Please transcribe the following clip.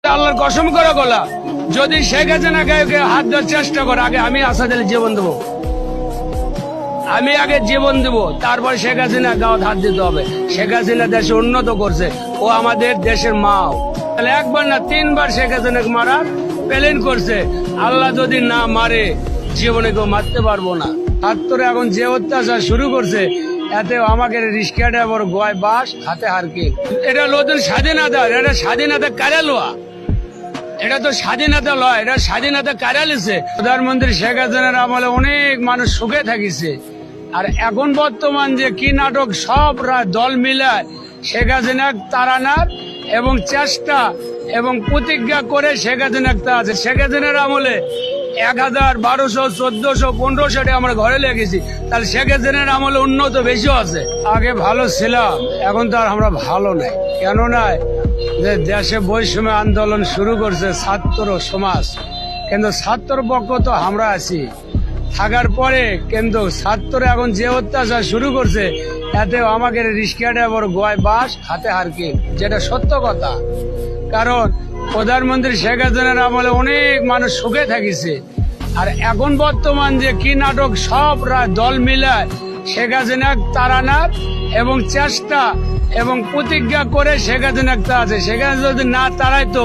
আল্লাহর কসম করে বলা, যদি শেখ হাসিনা গায়কে হাত দেওয়ার চেষ্টা করে, আগে আমি আসাদ আলী জীবন দেবো, আমি আগে জীবন দেব, তারপর শেখ হাসিনা গাঁত হাত দিতে হবে। শেখ হাসিনা দেশে উন্নত করছে, ও আমাদের দেশের মাও। তাহলে একবার না তিনবার শেখ হাসিনাকে মারার প্ল্যান করছে। আল্লাহ যদি না মারে, জীবনে কেউ মারতে পারবো না। ছাত্ররা এখন যে অত্যাচার শুরু করছে, এতে আমাকে রিস্কা ড্রাইভার গয় বাস হাতে হারকে, এটা নতুন স্বাধীনতা, এটা স্বাধীনতা কারে লোয়া, এটা তো স্বাধীনতা লয়, এটা স্বাধীনতা কারা লিছে। প্রধানমন্ত্রী শেখ হাসিনার আমলে অনেক মানুষ সুখে থাকিছে, আর এখন বর্তমান যে কি নাটক, সব দল মিলায় শেখ হাসিনা তাড়ানোর এবং চেষ্টা এবং প্রতিজ্ঞা করে শেখ হাসিনা আছে। শেখ হাসিনার আমলে 1000, 1200, 1400, 1500 আমরা ঘরে লেগেছি, তাহলে শেখ হাসিনার আমলে উন্নত বেশি আছে। আগে ভালো ছিলাম, এখন তো আর আমরা ভালো নাই। কেন নাই? যে দেশে বৈষম্য আন্দোলন শুরু করছে ছাত্র সমাজ, কিন্তু ছাত্র পক্ষ তো আমরা আছি থাকার পরে, কিন্তু ছাত্র এখন যে অত্যাচার শুরু করছে, এতে আমাকে রিস্কা ড্রাইভার গয় বাস হাতে হারকে, যেটা সত্য কথা। কারণ প্রধানমন্ত্রী শেখ হাসিনার আমলে অনেক মানুষ সুখে থাকিছে, আর এখন বর্তমান যে কি নাটক, সব দল মিলায় শেখ হাসিনা তাড়ানোর এবং চেষ্টা এবং প্রতিজ্ঞা করে শেখ হাসিনা আছে। শেখ হাসিনা যদি না তাড়াইতো,